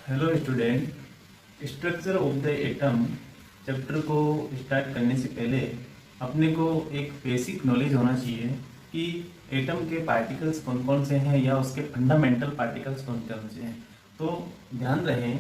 Hello student, structure of the atom chapter को start करने से पहले अपने को एक बेसिक नॉलेज होना चाहिए कि एटम के पार्टिकल्स कौन कौन से हैं या उसके फंडामेंटल पार्टिकल्स कौन कौन से हैं। तो ध्यान रहे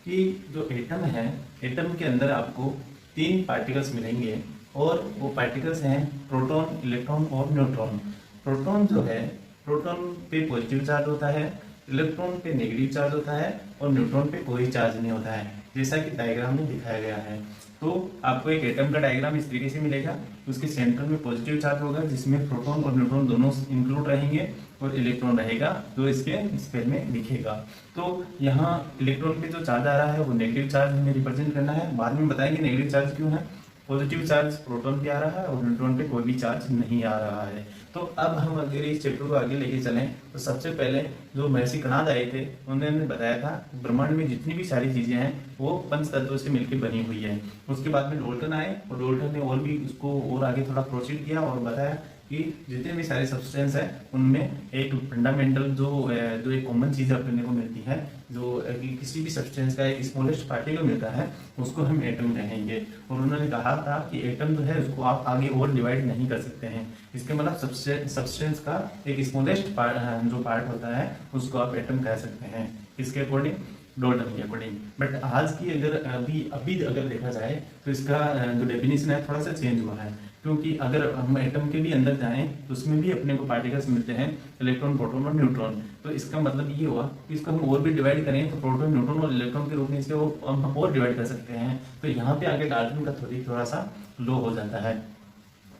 कि जो एटम है, एटम के अंदर आपको तीन पार्टिकल्स मिलेंगे और वो पार्टिकल्स हैं प्रोटॉन, इलेक्ट्रॉन और न्यूट्रॉन। प्रोटॉन जो है, प्रोटॉन पे पॉजिटिव चार्ज होता है, इलेक्ट्रॉन पे नेगेटिव चार्ज होता है और न्यूट्रॉन पे कोई चार्ज नहीं होता है, जैसा कि डायग्राम में दिखाया गया है। तो आपको एक एटम का डायग्राम इस तरीके से मिलेगा। उसके सेंटर में पॉजिटिव चार्ज होगा जिसमें प्रोटॉन और न्यूट्रॉन दोनों इंक्लूड रहेंगे और इलेक्ट्रॉन रहेगा जो इसके स्पेयर में दिखेगा। तो यहाँ इलेक्ट्रॉन पे जो चार्ज आ रहा है वो नेगेटिव चार्ज हमें रिप्रेजेंट करना है। बाद में बताएंगे नेगेटिव चार्ज क्यों है। पॉजिटिव चार्ज प्रोटॉन पे आ रहा है और न्यूट्रॉन पे कोई भी चार्ज नहीं आ रहा है। तो अब हम अगर इस चैप्टर को आगे लेके चलें तो सबसे पहले जो महर्षि कणाद आए थे उन्होंने बताया था ब्रह्मांड में जितनी भी सारी चीजें हैं वो पंच तत्वों से मिलकर बनी हुई है। उसके बाद में डोल्टन आए और डोल्टन ने और भी उसको और आगे थोड़ा प्रोसीड किया और बताया कि जितने भी सारे सब्सटेंस है उनमें एक फंडामेंटल जो एक कॉमन चीज अपने को मिलती है, जो किसी भी सब्सटेंस का एक स्मॉलेस्ट पार्टिकल मिलता है उसको हम एटम कहेंगे। और उन्होंने कहा था कि एटम जो है उसको आप आगे और डिवाइड नहीं कर सकते हैं। इसके मतलब सब्सटेंस का एक स्मॉलेस्ट जो पार्ट होता है उसको आप एटम कह सकते हैं, इसके अकॉर्डिंग, डोल्टन के अकॉर्डिंग। बट आज की अगर अभी अगर देखा जाए तो इसका जो डेफिनेशन है थोड़ा सा चेंज हुआ है, क्योंकि अगर हम एटम के भी अंदर जाएं तो उसमें भी अपने को पार्टिकल्स मिलते हैं, इलेक्ट्रॉन, प्रोटॉन और न्यूट्रॉन। तो इसका मतलब ये हुआ कि इसको हम और भी डिवाइड करें तो प्रोटॉन, न्यूट्रॉन और इलेक्ट्रॉन के रूप में इसको हम और डिवाइड कर सकते हैं। तो यहाँ पे आगे डाल्टन का थोड़ा सा लो हो जाता है।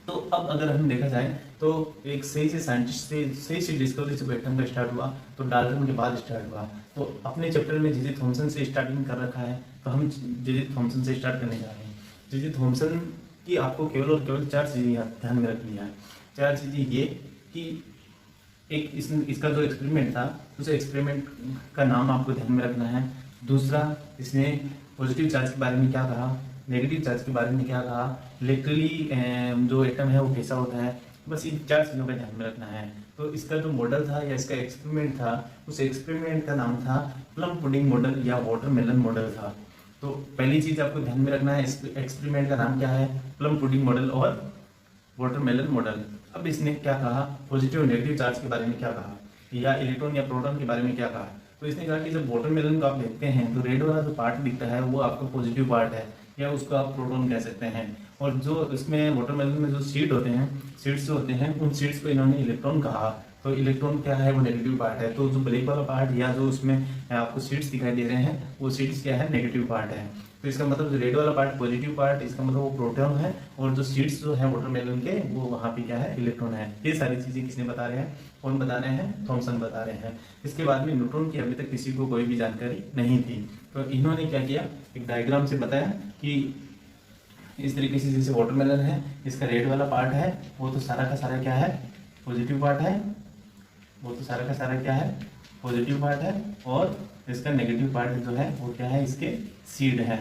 तो अब अगर हम देखा जाए तो एक सही से साइंटिस्ट से सही से डिस्कवरी से एटम का स्टार्ट हुआ तो डाल्टन के बाद स्टार्ट हुआ। तो अपने चैप्टर में जे थॉमसन से स्टार्टिंग कर रखा है तो हम जे थॉमसन से स्टार्ट करने जा रहे हैं। जे थॉमसन की आपको केवल और केवल चार चीजें ध्यान में रखनी है। चार चीजें ये कि एक इसका जो एक्सपेरिमेंट था उस एक्सपेरिमेंट का नाम आपको ध्यान में रखना है। दूसरा, इसने पॉजिटिव चार्ज के बारे में क्या कहा, नेगेटिव चार्ज के बारे में क्या कहा, इलेक्ट्रिकली जो एटम है वो कैसा होता है। बस इन चार चीज़ों का ध्यान में रखना है। तो इसका जो मॉडल था या इसका एक्सपेरिमेंट था उस एक्सपेरिमेंट का नाम था प्लम पुडिंग मॉडल या वाटरमेलन मॉडल था। तो पहली चीज आपको ध्यान में रखना है, एक्सपेरिमेंट का नाम क्या है, प्लम पुडिंग मॉडल और वाटरमेलन मॉडल। अब इसने क्या कहा, पॉजिटिव और नेगेटिव चार्ज के बारे में क्या कहा या इलेक्ट्रॉन या प्रोटॉन के बारे में क्या कहा। तो इसने कहा कि जब वाटरमेलन को आप देखते हैं तो रेड वाला जो पार्ट दिखता है वो आपका पॉजिटिव पार्ट है या उसको आप प्रोटॉन कह सकते हैं। और जो इसमें वाटरमेलन में जो सीड होते हैं, सीड्स जो होते हैं उन सीड्स को इन्होंने इलेक्ट्रॉन कहा। तो इलेक्ट्रॉन क्या है, वो नेगेटिव पार्ट है। तो जो ब्लैक वाला पार्ट या जो उसमें आपको सीड्स दिखाई दे रहे हैं वो सीड्स क्या है, नेगेटिव पार्ट है। तो इसका मतलब जो रेड वाला पार्ट पॉजिटिव पार्ट, इसका मतलब वो प्रोटॉन है और जो सीड्स जो है वाटरमेलन के वो वहाँ पे क्या है, इलेक्ट्रॉन है। ये सारी चीजें किसने बता रहे हैं, कौन बता रहे हैं, थॉमसन बता रहे हैं। इसके बाद में न्यूट्रॉन की अभी तक किसी को कोई भी जानकारी नहीं थी। तो इन्होंने क्या किया, एक डायग्राम से बताया कि इस तरीके से जैसे वाटरमेलन है, इसका रेड वाला पार्ट है वो तो सारा का सारा क्या है, पॉजिटिव पार्ट है। वो तो सारा का सारा क्या है, पॉजिटिव पार्ट है। और इसका नेगेटिव पार्ट जो है वो क्या है, इसके सीड है।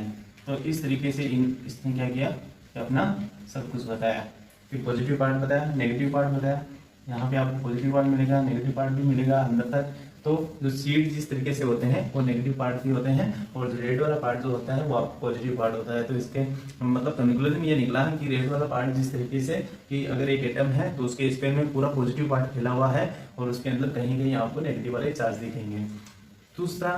तो इस तरीके से इसने क्या किया कि अपना सब कुछ बताया कि पॉजिटिव पार्ट बताया, नेगेटिव पार्ट बताया। यहाँ पे आपको पॉजिटिव पार्ट मिलेगा, नेगेटिव पार्ट भी मिलेगा अंदर तक। तो जो सीड जिस तरीके से होते हैं वो नेगेटिव पार्ट भी होते हैं और जो रेड वाला पार्ट जो होता है वो आपको पॉजिटिव पार्ट होता है। तो इसके मतलब कंक्लूजन ये निकला है कि रेड वाला पार्ट जिस तरीके से कि अगर एक एटम है तो उसके स्पेयर में पूरा पॉजिटिव पार्ट फैला हुआ है और उसके अंदर कहीं कहीं आपको नेगेटिव वाले चार्ज दिखेंगे। दूसरा,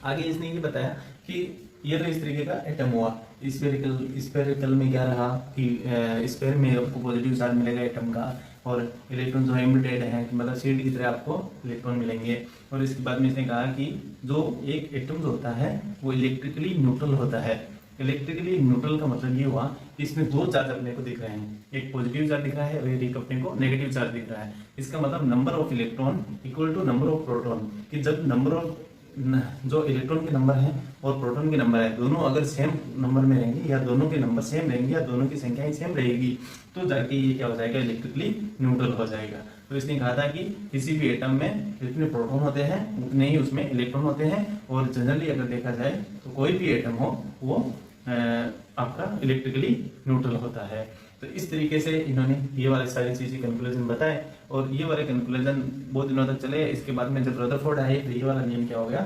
आगे इसने ये बताया कि ये तो इस तरीके का एटम हुआ। स्पेरिकल में क्या रहा कि स्पेयर में आपको पॉजिटिव चार्ज मिलेगा एटम का और इलेक्ट्रॉन जो एमिटेड है मतलब सीड की तरह आपको इलेक्ट्रॉन मिलेंगे। और इसके बाद में इसने कहा कि जो एक एटम जो होता है वो इलेक्ट्रिकली न्यूट्रल होता है। इलेक्ट्रिकली न्यूट्रल का मतलब ये हुआ कि इसमें दो चार्ज अपने को दिख रहे हैं, एक पॉजिटिव चार्ज दिख रहा है और एक अपने को नेगेटिव चार्ज दिख रहा है। इसका मतलब number of electron equal to number of proton, कि जब नंबर ऑफ जो इलेक्ट्रॉन के नंबर है और प्रोटॉन के नंबर है दोनों अगर सेम नंबर में रहेंगे या दोनों के नंबर सेम रहेंगे या दोनों की संख्याएं सेम रहेगी तो जाके ये क्या हो जाएगा, इलेक्ट्रिकली न्यूट्रल हो जाएगा। तो इसने कहा था कि किसी भी एटम में जितने प्रोटॉन होते हैं उतने ही उसमें इलेक्ट्रॉन होते हैं और जनरली अगर देखा जाए तो कोई भी एटम हो वो आपका इलेक्ट्रिकली न्यूट्रल होता है। तो इस तरीके से इन्होंने ये वाले सारी चीजें कंक्लूजन बताए और ये वाले कंक्लूजन बहुत दिनों तक चले। इसके बाद में जब रदरफोर्ड आए तो ये वाला नियम क्या हो गया,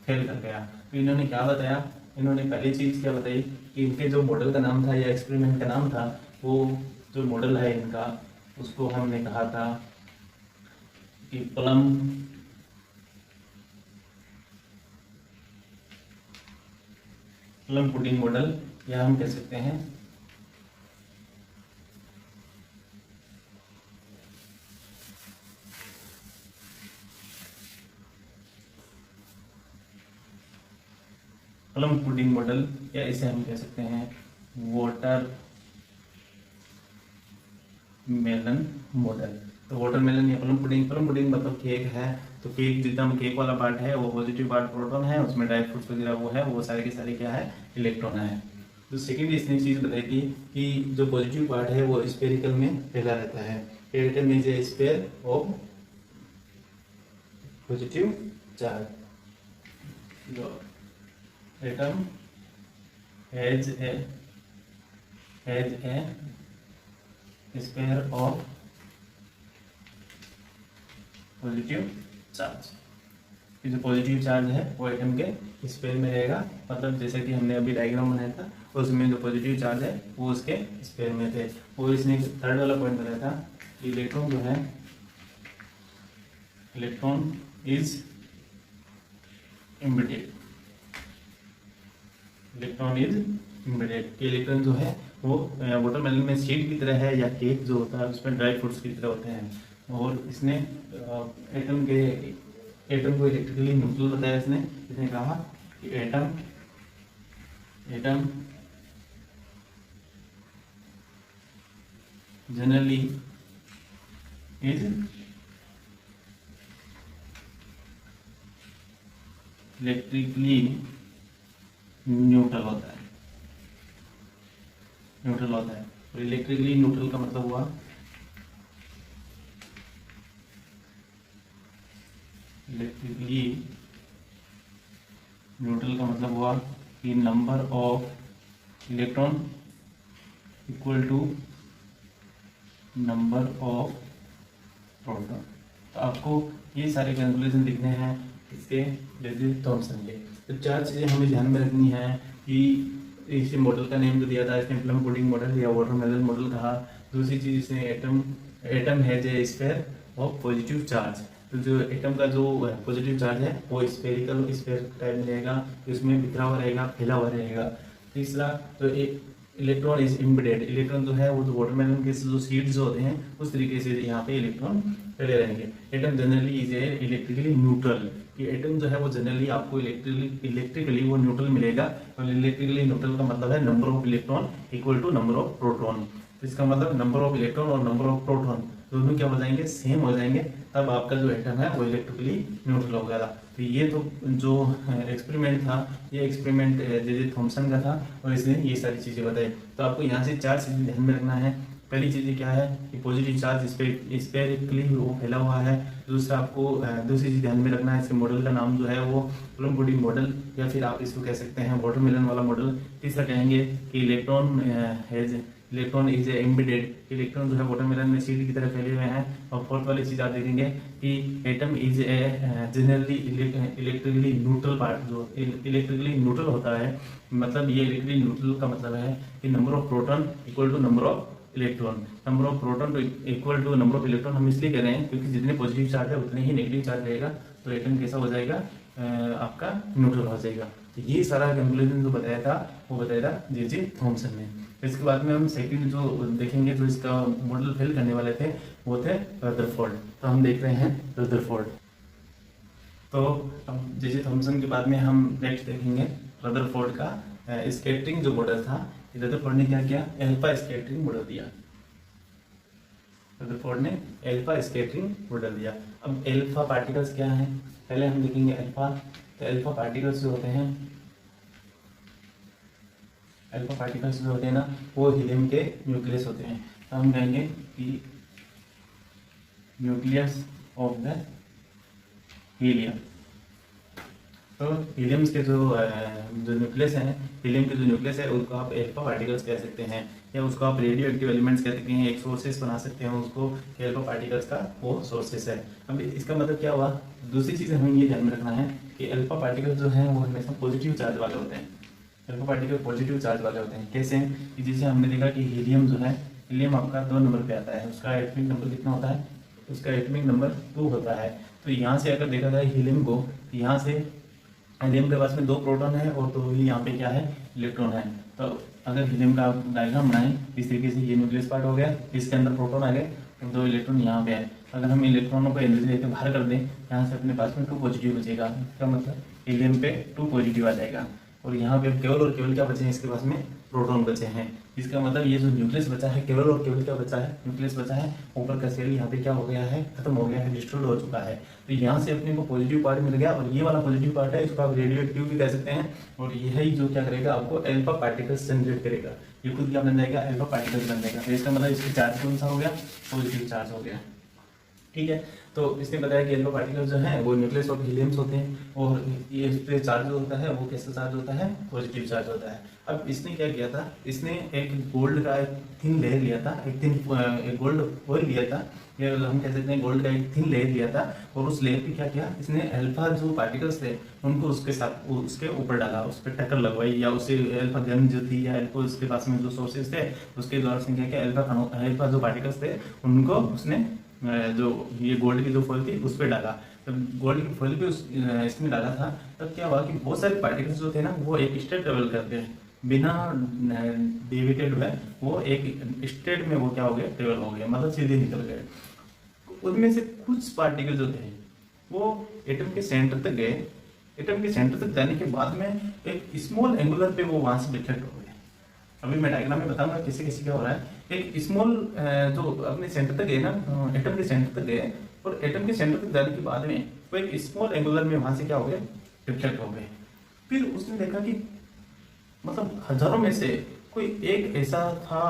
फेल कर गया। तो इन्होंने क्या बताया, इन्होंने पहली चीज़ क्या बताई कि इनके जो मॉडल का नाम था या एक्सपेरिमेंट का नाम था, वो जो मॉडल है इनका उसको हमने कहा था कि प्लम पुडिंग मॉडल, या हम कह सकते हैं प्लम पुडिंग मॉडल, या इसे हम कह सकते हैं वाटर मेलन मॉडल। तो वाटरमेलन या प्लम पुडिंग मतलब केक है, तो केक जितना केक वाला पार्ट है वो पॉजिटिव पार्ट प्रोटॉन है, उसमें ड्राई फ्रूट्स वगैरह वो है, वो सारे के सारे क्या है, इलेक्ट्रॉन है। तो सेकेंड इसने चीज़ बताई थी कि जो पॉजिटिव पार्ट है वो स्फेरिकल में फैला रहता है। Atom is a sphere of positive charge, atom has a sphere of positive charge. जो पॉजिटिव चार्ज है वो एटम के स्फीयर में रहेगा, मतलब जैसे कि हमने अभी डायग्राम बनाया था उसमें जो पॉजिटिव चार्ज है वो उसके स्फीयर में थे। और इसने थर्ड वाला पॉइंट बताया था कि इलेक्ट्रॉन जो है, electron is embedded, electron is embedded. Electron जो है वो वाटरमेलन में सीड की तरह है, या केक जो होता है उसमें ड्राई फ्रूट्स की तरह होते हैं। और इसने एटम को इलेक्ट्रिकली न्यूट्रल बताया। इसने कहा कि atom generally is electrically neutral होता है, तो इलेक्ट्रिकली न्यूट्रल का मतलब हुआ, इलेक्ट्रिकली न्यूट्रल का मतलब हुआ कि number of electron equal to number of proton. तो आपको ये सारे कैलकुलेशन लिखने हैं इसके जैसे थॉमसन के। तो चार चीज़ें हमें ध्यान में रखनी है कि इस मॉडल का नेम जो दिया था इसने प्लम पुडिंग मॉडल या वाटरमेलन मॉडल कहा। दूसरी चीज़ इसने atom has a sphere of positive charge. तो जो एटम का जो पॉजिटिव चार्ज है वो स्फेरिकल स्फीयर टाइप में रहेगा, उसमें बिखरा हुआ रहेगा, फैला हुआ रहेगा। तीसरा तो एक इलेक्ट्रॉन इज एम्बेडेड, इलेक्ट्रॉन जो है वो जो वाटरमेलन के जो सीड्स होते हैं उस तरीके से यहाँ पे इलेक्ट्रॉन फैले रहेंगे। Atom generally is a electrically neutral, कि एटम जो है वो जनरली आपको इलेक्ट्रिकली वो न्यूट्रल मिलेगा। और इलेक्ट्रिकली न्यूट्रल का मतलब है number of electron equal to number of proton. इसका मतलब नंबर ऑफ इलेक्ट्रॉन और नंबर ऑफ प्रोटॉन दोनों क्या हो जाएंगे, सेम हो जाएंगे, तब आपका जो एटम है वो इलेक्ट्रिकली न्यूट्रल हो गया था। तो ये तो जो एक्सपेरिमेंट था, ये एक्सपेरिमेंट जे थॉमसन का था और इसने ये सारी चीज़ें बताई। तो आपको यहाँ से चार चीज़ें ध्यान में रखना है। पहली चीज़ क्या है कि पॉजिटिव चार्ज स्फेरिकली वो फैला हुआ है। दूसरा आपको दूसरी चीज़ ध्यान में रखना है, इसके मॉडल का नाम जो है वो प्लम पुडिंग मॉडल, या फिर आप इसको कह सकते हैं वाटरमेलन वाला मॉडल। तीसरा कहेंगे कि इलेक्ट्रॉन इज एम्बेडेड, इलेक्ट्रॉन जो है वाटरमेलन में सीड की तरह फैले हुए हैं। और फोर्थ वाली चीज़ आप देखेंगे कि atom is a generally electrically neutral part, जो इलेक्ट्रिकली न्यूट्रल होता है, मतलब ये इलेक्ट्रिकली न्यूट्रल का मतलब है कि number of proton equal to number of electron, number of proton to equal to number of electron. हम इसलिए कह रहे हैं क्योंकि जितने पॉजिटिव चार्ज है उतने ही नेगेटिव चार्ज रहेगा, तो एटम कैसा हो जाएगा, आपका न्यूट्रल हो जाएगा। तो ये सारा कैलकुलेशन जो बताया था वो बताया था जे थॉमसन ने। इसके बाद में हम सेकंड जो देखेंगे, जो इसका मॉडल फेल करने वाले थे वो थे रदरफोर्ड। तो हम देख रहे हैं रदरफोर्ड। तो अब जे थॉमसन के बाद में हम नेक्स्ट देखेंगे रदरफोर्ड का स्कैटरिंग जो मॉडल था। रदरफोर्ड ने क्या किया, एल्फा स्कैटरिंग मॉडल दिया। रदरफोर्ड ने एल्फा स्कैटरिंग मॉडल दिया। अब एल्फा पार्टिकल्स क्या हैं, पहले हम देखेंगे एल्फा। तो एल्फा पार्टिकल्स जो होते हैं, अल्फा पार्टिकल्स जो होते हैं ना, वो हीलियम के न्यूक्लियस होते हैं। तो हम कहेंगे कि न्यूक्लियस ऑफ द हीलियम। तो हीलियम्स के जो न्यूक्लियस हैं, हीलियम के जो न्यूक्लियस है उसको आप एल्फा पार्टिकल्स कह सकते हैं, या उसको आप रेडियो एक्टिव एलिमेंट्स कह सकते हैं, एक सोर्सेस बना सकते हैं उसको, एल्फा पार्टिकल्स का वो सोर्सेस है। अब इसका मतलब क्या हुआ, दूसरी चीज़ हमें ये ध्यान में रखना है कि एल्फा पार्टिकल्स जो हैं वो हमेशा पॉजिटिव चार्ज वाले होते हैं। एल्फा पार्टिकल पॉजिटिव चार्ज वाले होते हैं। कैसे? कि जैसे हमने देखा कि हीलियम जो है, हीलियम आपका 2 नंबर पे आता है, उसका एटॉमिक नंबर कितना होता है? उसका एटॉमिक नंबर 2 होता है। तो यहाँ से अगर देखा जाए हीलियम को, यहाँ से हीलियम के पास में 2 प्रोटॉन है और 2 ही यहाँ पे क्या है, इलेक्ट्रॉन है। तो अगर हीलियम का आप डायग्राम बनाएं इस तरीके से, ये न्यूक्लियस पार्ट हो गया, इसके अंदर प्रोटॉन आ गए और 2 इलेक्ट्रॉन यहाँ पे है। अगर हम इलेक्ट्रॉनों को एनर्जी देकर बाहर कर दें, यहाँ से अपने पास में 2 पॉजिटिव बचेगा। इसका मतलब हीलियम पे 2 पॉजिटिव आ जाएगा, और यहाँ पे केवल और केवल क्या बचे हैं, इसके पास में प्रोटॉन बचे हैं। इसका मतलब ये जो न्यूक्लियस बचा है, केवल और केवल क्या बचा है, न्यूक्लियस बचा है। ऊपर का सेल यहाँ पे क्या हो गया है, खत्म हो गया है, डिस्ट्रॉय हो चुका है। तो यहाँ से अपने को पॉजिटिव पार्ट मिल गया, और ये वाला पॉजिटिव पार्ट है, इसको आप रेडियो एक्टिव भी कह सकते हैं। और यही जो क्या करेगा, आपको एल्फा पार्टिकल्स जनरेट करेगा। ये खुद क्या बन जाएगा, एल्फा पार्टिकल्स बन जाएगा। तो इसका मतलब इसका चार्ज कौन सा हो गया, पॉजिटिव चार्ज हो गया। ठीक है, तो इसने बताया कि एल्फा पार्टिकल्स जो हैं वो न्यूक्लियस ऑफ हीलियम्स होते हैं, और ये इस पे चार्ज जो होता है वो कैसा चार्ज होता है, पॉजिटिव चार्ज होता है। अब इसने क्या किया था, इसने एक गोल्ड का एक थिन लेयर लिया था, एक गोल्ड फॉइल लिया था, या हम कह सकते हैं गोल्ड का एक थिन लेयर लिया था, और उस लेयर पे क्या किया इसने, एल्फा जो पार्टिकल्स थे उनको उसके साथ उसके ऊपर डाला, उस पर टक्कर लगवाई, या उसे एल्फा गन जो थी, या एल्फा उसके पास में जो सोर्सेज थे उसके द्वारा उसने क्या किया, एल्फा जो पार्टिकल्स थे उनको उसने जो ये गोल्ड की जो फॉइल थी उस पर डाला। जब गोल्ड की फॉइल पे इसमें डाला था, तब क्या हुआ कि बहुत सारे पार्टिकल्स जो थे ना वो एक स्टेट ट्रेवल करते हैं बिना डेविएटेड हुए, वो एक स्टेट में वो क्या हो गया, ट्रेवल हो गया, मतलब सीधे निकल गए। उनमें से कुछ पार्टिकल जो थे वो एटम के सेंटर तक गए, एटम के सेंटर तक जाने के बाद में एक स्मॉल एंगुलर पे वो वहां से डिफ्लेक्ट हो गए। अभी मैं डायग्राम में बताऊंगा किसी किसी क्या हो रहा है। एक स्मॉल जो अपने सेंटर तक गए ना, एटम के सेंटर तक गए, और एटम के सेंटर तक जाने के बाद में वो एक स्मॉल एंगुलर में वहां से क्या हो गए, रिफ्लेक्ट हो गए। फिर उसने देखा कि मतलब हजारों में से कोई एक ऐसा था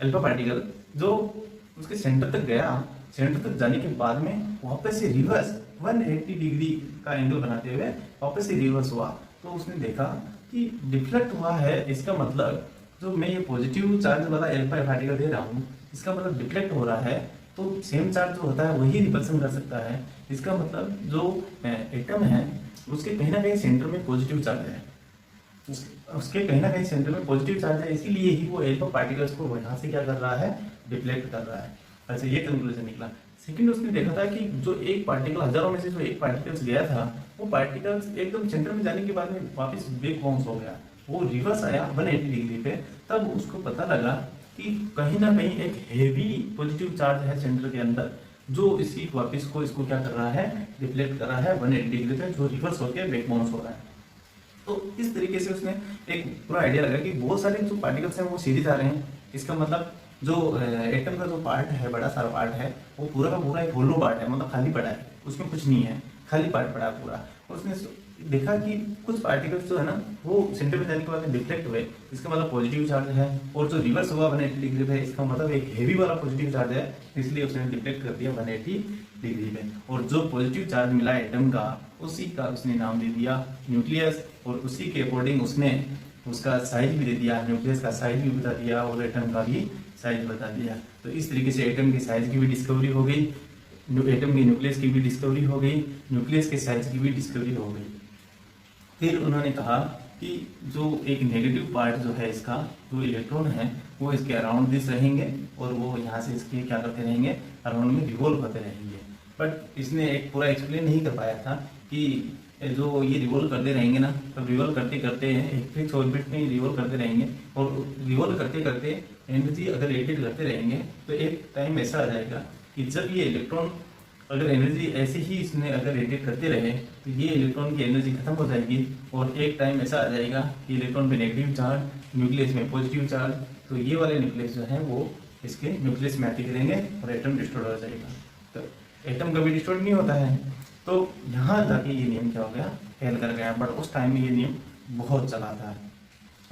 अल्फा पार्टिकल जो उसके सेंटर तक गया, सेंटर तक जाने के बाद में वापस से रिवर्स 180 डिग्री का एंगल बनाते हुए वापस से रिवर्स हुआ। तो उसने देखा कि डिफ्लेक्ट हुआ है, इसका मतलब जो मैं ये पॉजिटिव चार्ज वाला एल्फा पार्टिकल दे रहा हूँ, इसका मतलब डिफ्लेक्ट हो रहा है, तो सेम चार्ज जो होता है वही रिपल्सन कर सकता है। इसका मतलब जो एटम है उसके कहीं ना कहीं सेंटर में पॉजिटिव चार्ज है, उसके कहीं ना कहीं सेंटर में पॉजिटिव चार्ज है, इसीलिए ही वो एल्फा पार्टिकल्स को वहां से क्या कर रहा है, डिफ्लेक्ट कर रहा है। अच्छा, ये कंक्लूजन निकला। सेकंड, उसने देखा था कि जो एक पार्टिकल, हजारों में से जो एक पार्टिकल्स गया था, वो पार्टिकल्स एकदम सेंटर में जाने के बाद में वापस बैक बाउंस हो गया, वो रिवर्स आया 180 डिग्री पे। तब उसको पता लगा कि कहीं ना कहीं एक हेवी पॉजिटिव चार्ज है सेंटर के अंदर, जो इसी वापस को इसको क्या कर रहा है, रिफ्लेक्ट कर रहा है 180 डिग्री पे, जो रिवर्स होकर बैक बाउंस हो रहा है। तो इस तरीके से उसने एक पूरा आइडिया लगा कि बहुत सारे जो पार्टिकल्स हैं वो सीधे जा रहे हैं। इसका मतलब जो एटम का जो पार्ट है, बड़ा सारा पार्ट है, वो पूरा का पूरा एक होलो पार्ट है, मतलब खाली पड़ा है, उसमें कुछ नहीं है, खाली पार्ट पड़ा है पूरा। उसने देखा कि कुछ पार्टिकल्स जो है ना वो सेंटर में जाने के बाद डिफ्लेक्ट हुए, इसका मतलब पॉजिटिव चार्ज है, और जो रिवर्स हुआ 180 डिग्री पे, इसका मतलब एक हेवी वाला पॉजिटिव चार्ज है, इसलिए उसने डिफ्लेक्ट कर दिया 180 डिग्री पे। और जो पॉजिटिव चार्ज मिला एटम का, उसी का उसने नाम दे दिया न्यूक्लियस, और उसी के अकॉर्डिंग उसने उसका साइज भी दे दिया, न्यूक्लियस का साइज भी बता दिया और एटम का भी साइज बता दिया। तो इस तरीके से एटम के साइज की भी डिस्कवरी हो गई, एटम के न्यूक्लियस की भी डिस्कवरी हो गई, न्यूक्लियस के साइज की भी डिस्कवरी हो गई। फिर उन्होंने कहा कि जो एक नेगेटिव पार्ट जो है इसका, जो इलेक्ट्रॉन है वो इसके अराउंड दिस रहेंगे, और वो यहाँ से इसके क्या करते रहेंगे, अराउंड में रिवॉल्व होते रहेंगे। बट इसने एक पूरा एक्सप्लेन नहीं कर पाया था कि जो ये रिवॉल्व करते रहेंगे ना, तो रिवॉल्व करते करते एक फिक्स ऑर्बिट में रिवॉल्व करते रहेंगे, और रिवॉल्व करते करते एनर्जी अगर रेडिएट करते रहेंगे, तो एक टाइम ऐसा आ जाएगा कि जब ये इलेक्ट्रॉन अगर एनर्जी ऐसे ही इसमें अगर रेडिएट करते रहे, तो ये इलेक्ट्रॉन की एनर्जी खत्म हो जाएगी, और एक टाइम ऐसा आ जाएगा कि इलेक्ट्रॉन पे नेगेटिव चार्ज, न्यूक्लियस में पॉजिटिव चार्ज, तो ये वाले न्यूक्लियस जो है वो इसके न्यूक्लियस में आते करेंगे और एटम डिस्ट्रॉय हो जाएगा। तो एटम कभी डिस्ट्रॉय नहीं होता है। तो यहाँ जाके ये नियम क्या हो गया, फेल कर गया। बट उस टाइम में ये नियम बहुत चला था।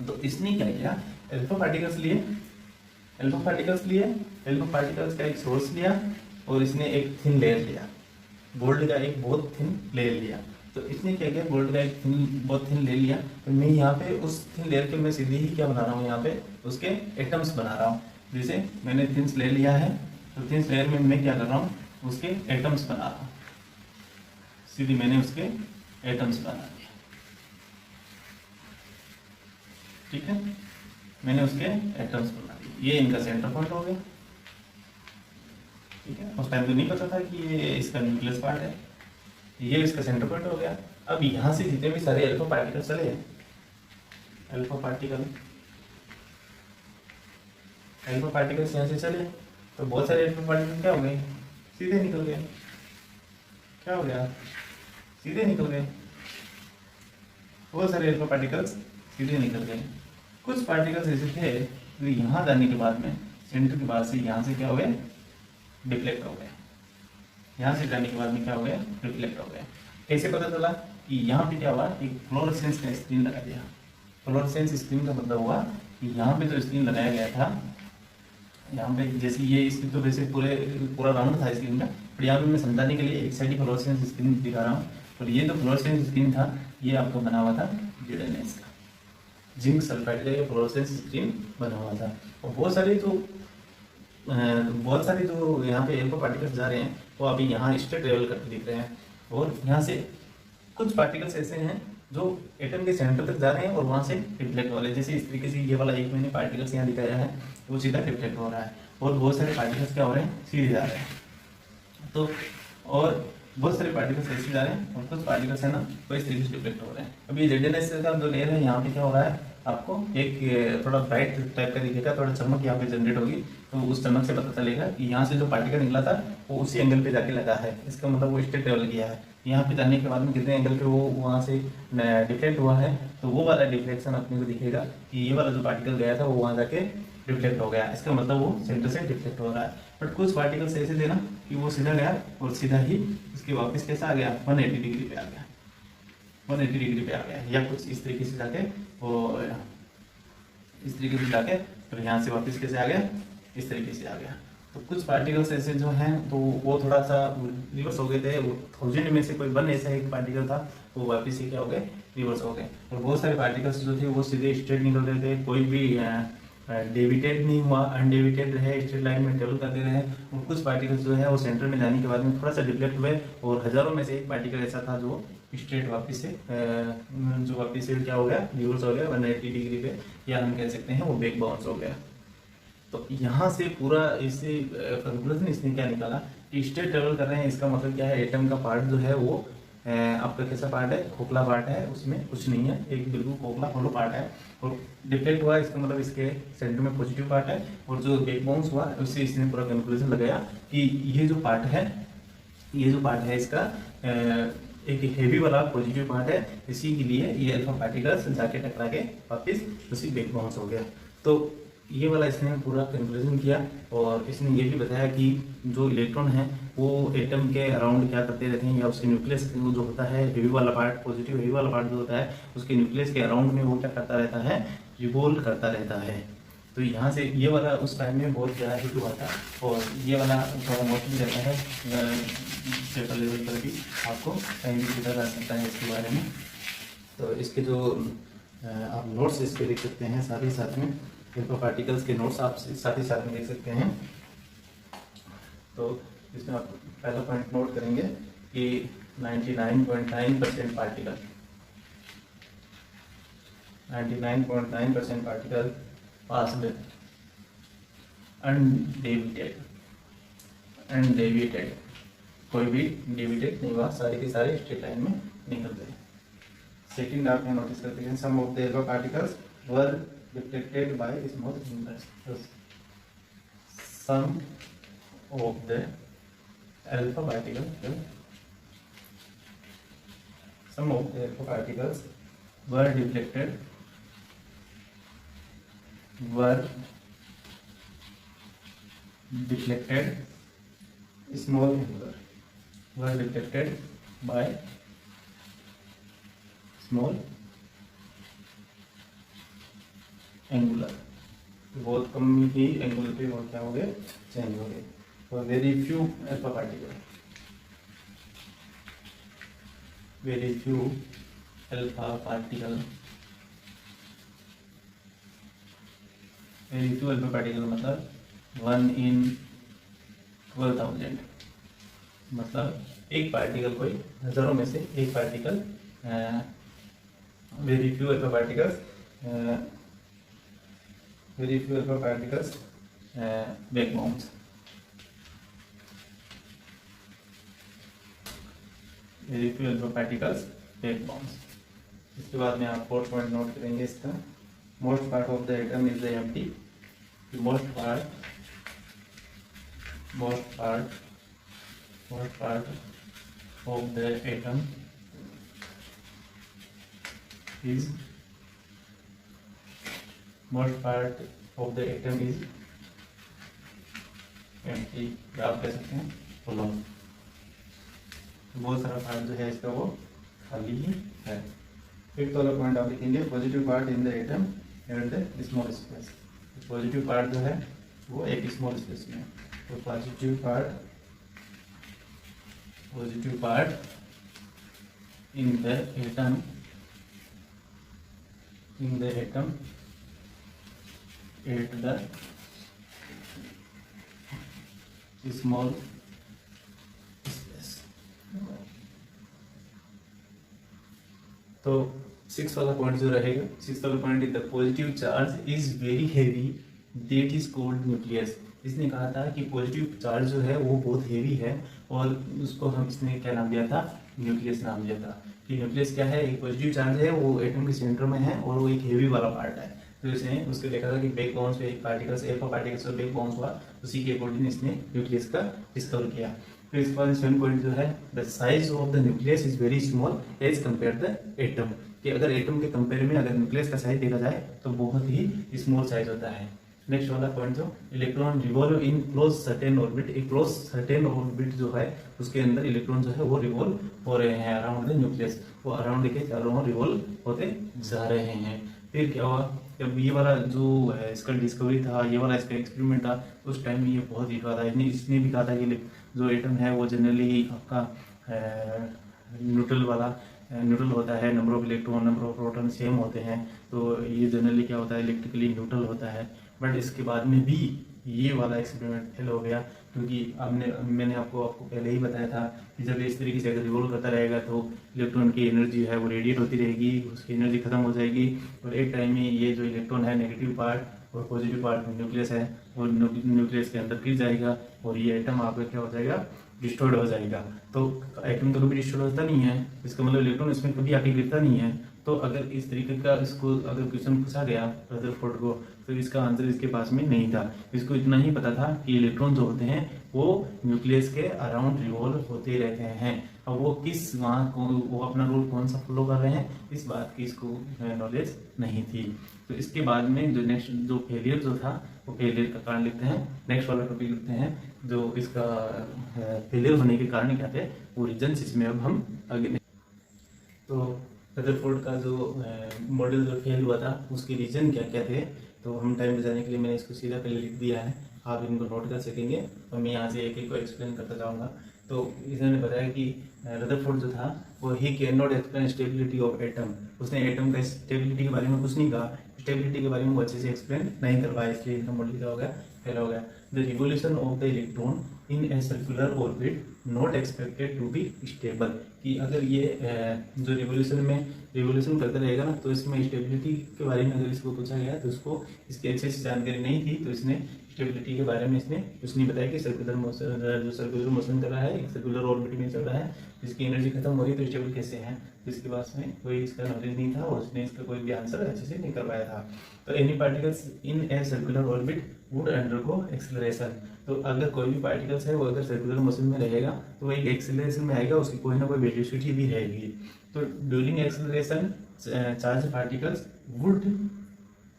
तो इसने क्या किया, एल्फा पार्टिकल्स लिए, एल्फा पार्टिकल्स का एक सोर्स लिया, और इसने एक थिन लेयर लिया, गोल्ड का एक बहुत थिन लेयर लिया, तो इसने क्या किया, गोल्ड का एक बहुत थिन ले लिया, तो मैं यहाँ पे उस थिन लेयर के मैं सीधे ही क्या बना रहा हूँ, यहाँ पे उसके एटम्स बना रहा हूँ। जैसे मैंने थिन्स ले लिया है, तो थिन्स लेयर में मैं क्या कर रहा हूँ, उसके एटम्स बना रहा हूँ। सीधी मैंने उसके एटम्स बना दिए, ठीक है, मैंने उसके एटम्स बना दिए। ये इनका सेंटर पॉइंट हो गया, ठीक है। उस टाइम तो नहीं पता था कि ये इसका न्यूक्लियस पार्ट है, ये इसका सेंटर पॉइंट हो गया। अब यहाँ से जितने भी सारे अल्फा पार्टिकल चले, अल्फा पार्टिकल्स यहाँ से चले, तो बहुत सारे अल्फा पार्टिकल क्या हो गए, सीधे निकल गए। क्या हो गया, सीधे निकल गए। बहुत सारे अल्फा पार्टिकल्स सीधे निकल गए। कुछ पार्टिकल्स ऐसे थे जो यहाँ जाने के बाद में सेंटर के बाद से यहाँ से क्या हो गए, डिफ्लेक्ट हो गए। यहाँ से जाने के बाद में क्या हो गया, रिफ्लेक्ट हो गया। कैसे पता चला कि यहाँ पे क्या हुआ, एक फ्लोरोसेंस का स्क्रीन लगा दिया। फ्लोरोसेंस स्क्रीन का मतलब हुआ कि यहाँ पे जो स्क्रीन लगाया गया था, यहाँ पे जैसे ये इसकी तो वैसे पूरा राउंड था स्क्रीन का, पर यहाँ पे मैं समझाने के लिए एक साइड ही फ्लोरोसेंस स्क्रीन दिखा रहा हूँ। और ये जो फ्लोरोसेंस स्क्रीन था, ये आपको बना हुआ था जेडेनेस का, जिंक सल्फाइड का ये फ्लोरोसेंस स्क्रीन बना हुआ था। और बहुत सारे जो यहाँ पे अल्फा पार्टिकल्स जा रहे हैं, वो अभी यहाँ स्ट्रेट ट्रेवल करते दिख रहे हैं। और यहाँ से कुछ पार्टिकल्स ऐसे हैं जो एटम के सेंटर तक जा रहे हैं और वहाँ से रिफ्लेक्ट हो रहे हैं। जैसे इस तरीके से ये वाला एक मैंने पार्टिकल्स यहाँ दिखाया है, वो सीधा रिफ्लेक्ट हो रहा है। और बहुत सारे पार्टिकल्स क्या हो रहे हैं, सीधे जा रहे हैं। तो और बहुत सारे पार्टिकल्स ऐसे जा रहे हैं और कुछ पार्टिकल्स है ना, वो इस तरीके से रिफ्लेक्ट हो रहे हैं। अभी ये जेडेनेस का जो लेयर है, यहाँ पे क्या हो रहा है, आपको एक थोड़ा ब्राइट टाइप का दिखेगा, थोड़ा चमक यहाँ पे जनरेट होगी। तो उस चमक से पता चलेगा कि यहाँ से जो पार्टिकल निकला था वो उसी एंगल पे जाके लगा है। इसका मतलब वो स्ट्रेट ट्रेवल किया है। यहाँ पे जाने के बाद में कितने एंगल पे वो वहाँ से डिफ्लेक्ट हुआ है, तो वो वाला डिफ्लेक्शन अपने को दिखेगा कि ये वाला जो पार्टिकल गया था वो वहाँ जाके रिफ्लेक्ट हो गया। इसका मतलब वो सेंटर से डिफ्लेक्ट हो रहा है। बट कुछ पार्टिकल्स ऐसे थे ना कि वो सीधा गया और सीधा ही उसके वापस कैसा आ गया, 180 डिग्री पे आ गया, 180 डिग्री पे आ गया, या कुछ इस तरीके से जाके वो इस तरीके से जाके फिर यहाँ से वापस कैसे आ गया, इस तरीके से आ गया। तो कुछ पार्टिकल्स ऐसे जो हैं तो वो थोड़ा सा रिवर्स हो गए थे। 1000 में से कोई 1 ऐसा एक पार्टिकल था, वो वापस ही क्या हो गए, रिवर्स हो गए। और बहुत सारे पार्टिकल्स जो थे वो सीधे स्ट्रेट निकल रहे थे, कोई भी डेविटेड नहीं हुआ, अनडेविटेड रहे, स्ट्रेट लाइन में ट्रेवल करते रहे। और कुछ पार्टिकल्स जो है वो सेंटर में जाने के बाद में थोड़ा सा डिफ्लेक्ट हुए, और हजारों में से एक पार्टिकल ऐसा था जो स्ट्रेट वापस से क्या हो गया, रिवर्स हो गया 180 डिग्री पे, या हम कह सकते हैं वो बैक बाउंस हो गया। तो यहाँ से पूरा इससे कंक्लूजन इसने क्या निकाला कि स्ट्रेट ट्रेवल कर रहे हैं, इसका मतलब क्या है, एटम का पार्ट जो है वो आपका कैसा पार्ट है, खोखला पार्ट है, उसमें कुछ नहीं है, एक बिल्कुल खोखला होलो पार्ट है। और डिफ्लेक्ट हुआ इसका मतलब इसके सेंटर में पॉजिटिव पार्ट है। और जो बैक बाउंस हुआ उससे इसने पूरा कंक्लूजन लगाया कि ये जो पार्ट है इसका एक हेवी वाला पॉजिटिव पार्ट है, इसी के लिए ये अल्फा पार्टिकल्स जाके टकरा के वापस उसी बैक बाउंस हो गया। तो ये वाला इसने पूरा कंक्लूजन किया। और इसने ये भी बताया कि जो इलेक्ट्रॉन है वो एटम के अराउंड क्या करते रहते हैं, या उसके न्यूक्लियस जो होता है हेवी वाला पार्ट, पॉजिटिव हेवी वाला पार्ट जो होता है, उसके न्यूक्लियस के अराउंड में वो क्या करता रहता है, रिवॉल्व करता रहता है। तो यहाँ से ये वाला उस टाइम में बहुत ज़्यादा हिट हुआ था। और ये वाला थोड़ा मोस्टली रहता है पेपर लेवल पर भी, आपको कहीं भी पता जा सकता है इसके बारे में। तो इसके जो आप नोट्स इस पर लिख सकते हैं, साथ ही साथ में अल्फा पार्टिकल्स के नोट्स आप साथ ही साथ में देख सकते हैं। तो इसमें आप पहला पॉइंट नोट करेंगे कि 99.9% पार्टिकल 99.9% पार्टिकल पास्ड अनडेविएटेड, कोई भी डेविएटेड नहीं हुआ, सारे के सारे स्ट्रेट लाइन में निकल गए। सेकंड आप यहाँ नोटिस करते हैं, some of the alpha particles were deflected by small fingers. Some of the alpha particles were deflected small angular, were deflected by small angular, बहुत कम ही एंगुलर पे और क्या हो गए, चेंज हो गए। और very few alpha particle very few alpha particle, very few alpha particle मतलब 1 in 12,000, मतलब एक पार्टिकल, कोई हजारों में से एक particle, very few alpha particles, very few alpha particles back bounce, very few alpha particles back bounce. इसके बाद में आप फोर्थ पॉइंट नोट करेंगे इसका, most part of the atom is the empty, most part of the atom is, most part of the atom is empty, आप कह सकते हैं फुल। बहुत सारा पार्ट जो है इसका वो खाली ही है। फिफ्थ वाला पॉइंट आप लिखेंगे, positive part in the atom at the small space. Positive part जो है वो एक स्मॉल स्पेस में, तो positive part in the atom at the small space। तो सिक्स वाला पॉइंट जो रहेगा, सिक्स वाला point, the positive charge is very heavy that is called nucleus. इसने कहा था कि पॉजिटिव चार्ज जो है वो बहुत हेवी है और उसको हम इसने क्या नाम दिया था, न्यूक्लियस नाम दिया था। कि न्यूक्लियस क्या है, एक पॉजिटिव चार्ज है, वो एटम के सेंटर में है और वो एक हेवी वाला पार्ट है। तो इसने उसको देखा था कि बैक बाउंस पे एक पार्टिकल्स, अल्फा पार्टिकल्स और बैक बाउंस हुआ, उसी के अकॉर्डिंग इसने न्यूक्लियस का डिस्कवर किया। फिर इसके बाद सेवन पॉइंट जो है, the size of the nucleus is very small as compare the atom. कि अगर एटम के कंपेयर में अगर न्यूक्लियस का साइज देखा जाए तो बहुत ही स्मॉल साइज होता है। नेक्स्ट वाला पॉइंट जो, electron revolve in close certain orbit, एक क्लोज सर्टेन ऑर्बिट जो है उसके अंदर इलेक्ट्रॉन जो है वो रिवॉल्व हो रहे हैं अराउंड द न्यूक्लियस, वो अराउंड के चारों ओर रिवॉल्व होते जा रहे हैं। फिर क्या हुआ, जब ये वाला जो है इसका डिस्कवरी था, ये वाला इसका एक्सपेरिमेंट था, उस टाइम में ये बहुत हिट हुआ था। इसने भी कहा था कि जो एटम है वो जनरली आपका न्यूट्रल होता है, number of electron number of proton same होते हैं, तो ये जनरली क्या होता है, इलेक्ट्रिकली न्यूट्रल होता है। बट इसके बाद में भी ये वाला एक्सपेरिमेंट फेल हो गया, क्योंकि मैंने आपको पहले ही बताया था कि जब इस तरीके से अगर रिवॉल्व करता रहेगा तो इलेक्ट्रॉन की एनर्जी है वो रेडिएट होती रहेगी, उसकी एनर्जी खत्म हो जाएगी और एक टाइम में ये जो इलेक्ट्रॉन है नेगेटिव पार्ट और पॉजिटिव पार्ट में न्यूक्लियस है वो न्यूक्लियस के अंदर गिर जाएगा और ये एटम आपका क्या हो जाएगा, डिस्ट्रॉयड हो जाएगा। तो एटम तो कभी डिस्ट्रॉयड होता नहीं है, इसका मतलब इलेक्ट्रॉन इसमें कभी आके गिरता नहीं है। तो अगर इस तरीके का इसको अगर क्वेश्चन पूछा गया रदरफोर्ड को तो इसका आंसर इसके पास में नहीं था। इसको इतना ही पता था कि इलेक्ट्रॉन जो होते हैं वो न्यूक्लियस के अराउंड रिवॉल्व होते रहते हैं। अब वो किस वहाँ को वो अपना रूल कौन सा फॉलो कर रहे हैं, इस बात की इसको नॉलेज नहीं थी। तो इसके बाद में जो नेक्स्ट जो फेलियर जो था वो फेलियर का कारण लिखते हैं। नेक्स्ट वाला टॉपिक लिखते हैं जो इसका फेलियर होने के कारण क्या थे, वो रीजन इसमें अब हम आगे। तो रदरफोर्ड का जो मॉडल जो फेल हुआ था उसके रीजन क्या क्या थे, तो हम टाइम बचाने के लिए मैंने इसको सीधा पहले लिख दिया है, आप इनको नोट कर सकेंगे और मैं यहाँ से एक एक को एक्सप्लेन करता जाऊँगा। तो इसने बताया कि रदरफोर्ड जो था वो he can not explain stability of atom, उसने एटम का स्टेबिलिटी के बारे में कुछ नहीं कहा, स्टेबिलिटी के बारे में वो अच्छे से एक्सप्लेन नहीं कर पाया, इसलिए इनका मॉडल क्या हो गया, फेल हो गया। The revolution of the electron in a circular orbit not expected to be stable, कि अगर ये जो रिवोल्यूशन करता रहेगा ना तो इसमें स्टेबिलिटी के बारे में अगर इसको पूछा गया तो उसको इसकी अच्छे से जानकारी नहीं थी, तो इसने स्टेबिलिटी के बारे में इसने कुछ नहीं बताया कि सर्कुलर मोशन कर रहा है, एक सर्कुलर ऑर्बिट में चल रहा है, जिसकी एनर्जी खत्म हो रही है तो स्टेबल कैसे है, जिसके पास में कोई इसका नॉलेज नहीं था और उसने इसका कोई भी आंसर अच्छे से नहीं कर पाया था। तो any particles in a circular orbit would undergo acceleration, तो अगर कोई भी पार्टिकल्स है वो अगर सर्कुलर मोशन में रहेगा तो वो एक एक्सेलरेशन में आएगा, उसकी कोई ना कोई वेलोसिटी भी रहेगी। तो during acceleration charge particles would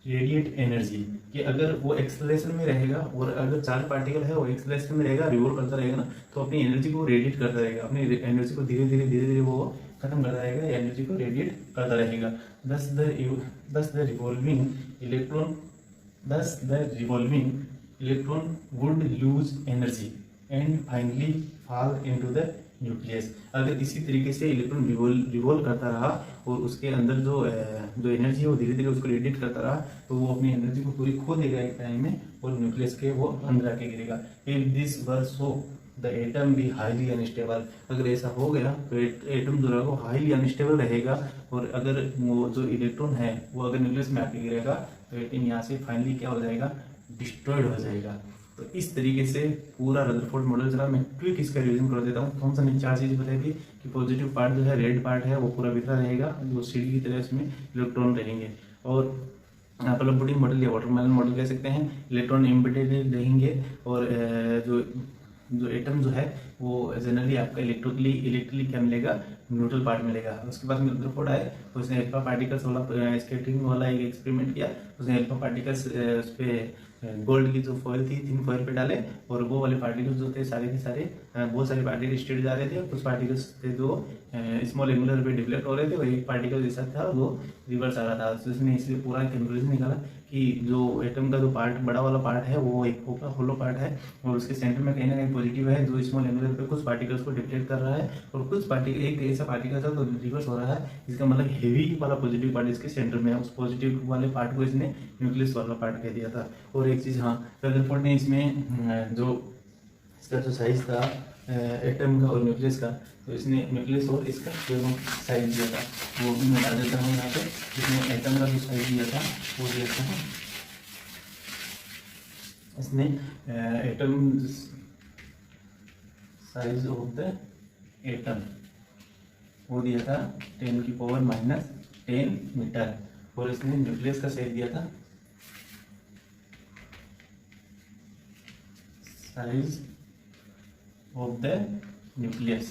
radiate energy, कि अगर वो एक्सेलरेशन में रहेगा और अगर चार्ज पार्टिकल है वो एक्सेलरेशन में रहेगा, रिवॉल्व करता रहेगा ना, तो अपनी एनर्जी को रेडिएट करता रहेगा, अपनी एनर्जी को धीरे धीरे वो खत्म करता रहेगा, एनर्जी को रेडिएट करता रहेगा। thus the revolving electron would lose energy and finally fall into the nucleus. अगर इसी तरीके से इलेक्ट्रॉन रिवॉल्व करता रहा और उसके अंदर जो एनर्जी है वो धीरे धीरे उसको रेडिएट करता रहा, तो वो अपनी एनर्जी को पूरी खो देगा एक टाइम में और न्यूक्लियस के वो अंदर आके गिरेगा। If this were so the atom भी हाईली अनस्टेबल। अगर ऐसा हो गया तो एटम जो है वो हाईली अनस्टेबल रहेगा, और अगर वो जो इलेक्ट्रॉन है वो अगर न्यूक्लियस में आके गिरेगा तो एटम यहाँ से फाइनली क्या हो जाएगा, डिस्ट्रॉयड हो जाएगा। तो इस तरीके से पूरा रदरफोर्ड मॉडल चला। मैं क्विक इसका रिवीजन कर देता हूँ। थॉमसन ने 4 चीजें बताई थी कि पॉजिटिव पार्ट जो है, रेड पार्ट है, वो पूरा बिखरा रहेगा, जो सीढ़ी की तरह इसमें इलेक्ट्रॉन रहेंगे। और एप्पल पुडिंग मॉडल या वाटरमेलन मॉडल कह सकते हैं, इलेक्ट्रॉन एम्बेडेड रहेंगे, और जो एटम जो है वो जनरली आपका इलेक्ट्रिकली क्या मिलेगा, न्यूट्रल पार्ट मिलेगा। उसके बाद में रदरफोर्ड आए तो उसने अल्फा पार्टिकल्स वाला स्कैटरिंग वाला एक एक्सपेरिमेंट किया। उसने अल्फा पार्टिकल्स उस पर गोल्ड की जो फॉइल थी, थिन फॉइल पे डाले, और वो वाले पार्टिकल्स जो थे सारे के सारे बहुत सारे पार्टिकल स्टेट जा रहे थे, और कुछ पार्टिकल्स थे जो स्मॉल एंगुलर पे डिफ्लेक्ट हो रहे थे, और एक पार्टिकल ऐसा था वो रिवर्स आ रहा था। तो उसने इसलिए पूरा कंक्लूजन निकाला कि जो एटम का जो पार्ट, बड़ा वाला पार्ट है, वो एक होलो पार्ट है, और उसके सेंटर में कहीं ना कहीं पॉजिटिव है जो स्मॉल एंगुलर पे कुछ पार्टिकल्स को डिफ्लेक्ट कर रहा है, और कुछ पार्टिकल, एक ऐसा पार्टिकल था तो रिवर्स हो रहा है। इसका मतलब हेवी वाला पॉजिटिव पार्ट इसके सेंटर में है। उस पॉजिटिव वाले पार्ट को इसने न्यूक्लियस वाला पार्ट कह दिया था। और एक चीज़, हाँ, रदरफोर्ड ने इसमें जो इसका जो साइज था एटम का और न्यूक्लियस का, तो इसने न्यूक्लियस और इसका जो साइज दिया था वो भी मैं डाल देता हूँ यहाँ पे। इसने एटम का जो साइज दिया था वो दिया था, इसने atom size of the atom वो दिया था 10⁻⁻10 मीटर, और इसने न्यूक्लियस का साइज दिया था, size of the nucleus,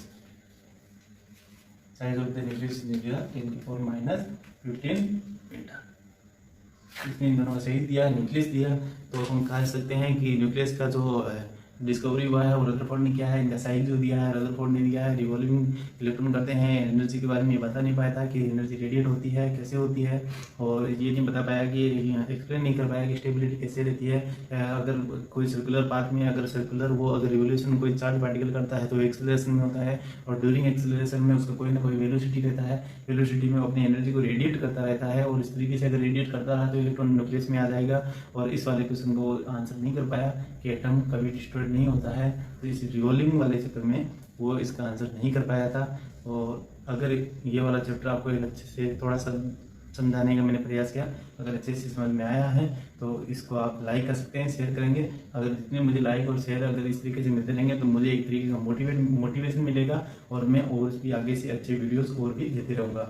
size of the nucleus ने दिया 10⁻15 मीटर। इसने इन दोनों का सही दिया, न्यूक्लियस दिया। तो हम कह सकते हैं कि न्यूक्लियस का जो डिस्कवरी हुआ है वो रदरफोर्ड ने किया है। इनका साइज जो दिया है रदरफोर्ड ने दिया है। रिवॉल्विंग इलेक्ट्रॉन करते हैं। एनर्जी के बारे में ये बता नहीं पाया था कि एनर्जी रेडिएट होती है, कैसे होती है, और ये नहीं बता पाया कि एक्सप्लेन नहीं कर पाया कि स्टेबिलिटी कैसे रहती है। अगर कोई सर्कुलर पाथ में अगर रिवोल्यूशन कोई चार्ज पार्टिकल करता है तो एक्सेलरेशन में होता है, और ड्यूरिंग एक्सेलरेशन में उसका कोई ना कोई वेलोसिटी रहता है। वेलोसिटी में अपनी एनर्जी को रेडिएट करता रहता है, और इस तरीके से अगर रेडिएट करता रहा तो इलेक्ट्रॉन न्यूक्लियस में आ जाएगा। और इस वाले क्वेश्चन को आंसर नहीं कर पाया कि एटम कभी डिस्ट्रॉयड नहीं होता है, तो इस रिवॉल्विंग वाले चक्कर में वो इसका आंसर नहीं कर पाया था। और अगर ये वाला चैप्टर आपको एक अच्छे से थोड़ा सा समझाने का मैंने प्रयास किया, अगर अच्छे से समझ में आया है तो इसको आप लाइक कर सकते हैं, शेयर करेंगे। अगर जितने मुझे लाइक और शेयर अगर इस तरीके से मिलते रहेंगे तो मुझे एक तरीके का मोटिवेशन मिलेगा, और मैं और भी आगे से अच्छे वीडियोस और भी देते रहूँगा।